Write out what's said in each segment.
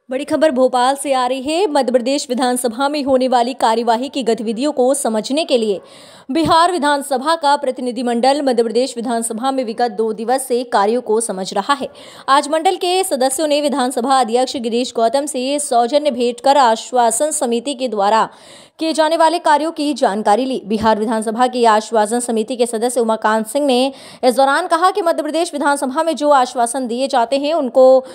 बड़ी खबर भोपाल से आ रही है। मध्य प्रदेश विधानसभा में होने वाली कार्यवाही की गतिविधियों को समझने के लिए बिहार विधानसभा का प्रतिनिधिमंडल मध्य प्रदेश विधानसभा में विगत 2 दिवस से कार्यों को समझ रहा है। आज मंडल के सदस्यों ने विधानसभा अध्यक्ष गिरीश गौतम से सौजन्य भेंट कर आश्वासन समिति के द्वारा किए जाने वाले कार्यों की जानकारी ली। बिहार विधानसभा की आश्वासन समिति के सदस्य उमाकांत सिंह ने इस दौरान कहा कि मध्य प्रदेश विधानसभा में जो आश्वासन दिए जाते हैं उनको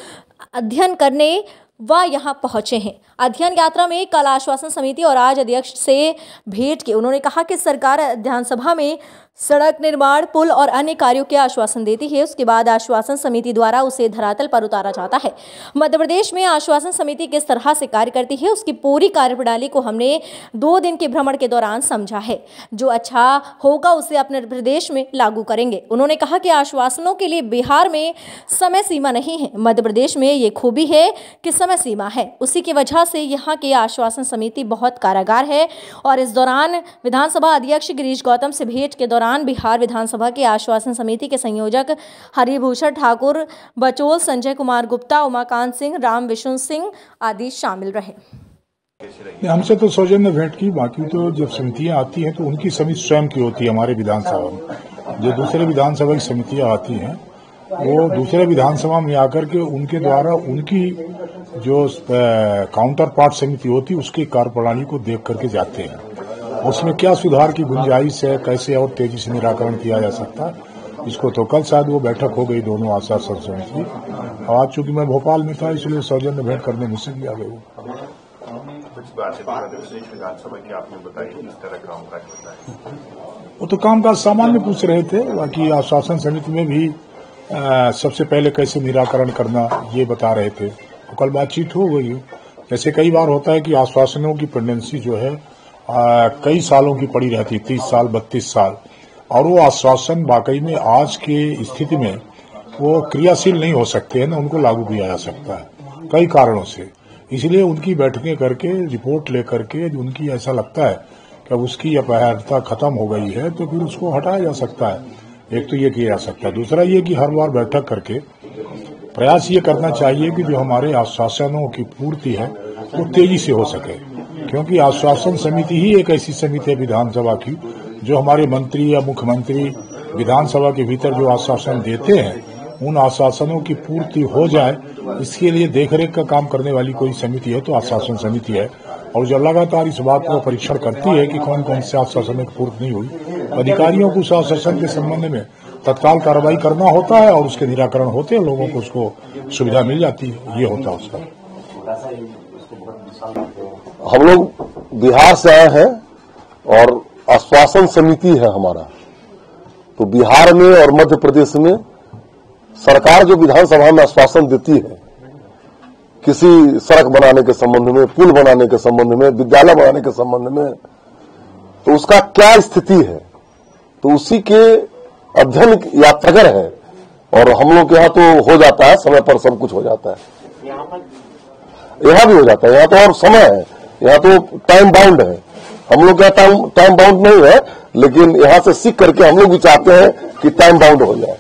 अध्ययन करने वह यहाँ पहुंचे हैं। अध्ययन यात्रा में कल आश्वासन समिति और आज अध्यक्ष से भेंट की उन्होंने कहा कि सरकार विधानसभा में सड़क निर्माण, पुल और अन्य कार्यों के आश्वासन देती है। उसके बाद आश्वासन समिति द्वारा उसे धरातल पर उतारा जाता है। मध्य प्रदेश में आश्वासन समिति किस तरह से कार्य करती है उसकी पूरी कार्यप्रणाली को हमने 2 दिन के भ्रमण के दौरान समझा है। जो अच्छा होगा उसे अपने प्रदेश में लागू करेंगे। उन्होंने कहा कि आश्वासनों के लिए बिहार में समय सीमा नहीं है। मध्य प्रदेश में ये खूबी है कि समय सीमा है। उसी की वजह से यहाँ की आश्वासन समिति बहुत कारागार है। और इस दौरान विधानसभा अध्यक्ष गिरीश गौतम से भेंट के दौरान बिहार विधानसभा के आश्वासन समिति के संयोजक हरिभूषण ठाकुर, बचोल, संजय कुमार गुप्ता, उमाकांत सिंह, राम विष्णु सिंह आदि शामिल रहे। हमसे तो सौजन्य भेंट की, बाकी तो जब समितियां आती हैं तो उनकी समिति स्वयं की होती है। हमारे विधानसभा में जो दूसरे विधानसभा की समितियां आती हैं वो दूसरे विधानसभा में आकर के उनके द्वारा उनकी जो काउंटर पार्ट समिति होती है उसकी कार्यप्रणाली को देख करके जाते हैं। उसमें क्या सुधार की गुंजाइश है, कैसे और तेजी से निराकरण किया जा सकता है, इसको तो कल शायद वो बैठक हो गई दोनों आश्वासन समिति। आज चूंकि मैं भोपाल में था इसलिए सौजन्य भेंट करने मुझसे भी आ गए। वो तो कामकाज सामान्य पूछ रहे थे, बाकी आश्वासन समिति में भी सबसे पहले कैसे निराकरण करना ये बता रहे थे। तो कल बातचीत हो गई। जैसे कई बार होता है कि आश्वासनों की पेंडेंसी जो है कई सालों की पड़ी रहती, 30 साल 32 साल, और वो आश्वासन वाकई में आज के स्थिति में वो क्रियाशील नहीं हो सकते हैं ना, उनको लागू किया जा सकता है कई कारणों से। इसलिए उनकी बैठकें करके रिपोर्ट लेकर के उनकी ऐसा लगता है कि अब उसकी अपरिहार्यता खत्म हो गई है तो फिर उसको हटाया जा सकता है। एक तो ये किया जा सकता है। दूसरा ये कि हर बार बैठक करके प्रयास ये करना चाहिए कि जो हमारे आश्वासनों की पूर्ति है वो तेजी से हो सके, क्योंकि आश्वासन समिति ही एक ऐसी समिति है विधानसभा की जो हमारे मंत्री या मुख्यमंत्री विधानसभा के भीतर जो आश्वासन देते हैं उन आश्वासनों की पूर्ति हो जाए, इसके लिए देखरेख का काम करने वाली कोई समिति है तो आश्वासन समिति है। और जो लगातार इस बात को परीक्षण करती है कि कौन कौन से आश्वासनों की पूर्ति नहीं हुई, अधिकारियों को उस आश्वासन के संबंध में तत्काल कार्रवाई करना होता है और उसके निराकरण होते हैं, लोगों को उसको सुविधा मिल जाती है। ये होता है उसका। हम लोग बिहार से आए हैं और आश्वासन समिति है हमारा। तो बिहार में और मध्य प्रदेश में सरकार जो विधानसभा में आश्वासन देती है किसी सड़क बनाने के संबंध में, पुल बनाने के संबंध में, विद्यालय बनाने के संबंध में, तो उसका क्या स्थिति है, तो उसी के अध्ययन यात्रागर है। और हम लोग के यहाँ तो हो जाता है, समय पर सब कुछ हो जाता है। यहाँ भी हो जाता है, यहाँ तो और समय है, यहाँ तो टाइम बाउंड है। हम लोग का टाइम बाउंड नहीं है, लेकिन यहाँ से सीख करके हम लोग भी चाहते हैं कि टाइम बाउंड हो जाए।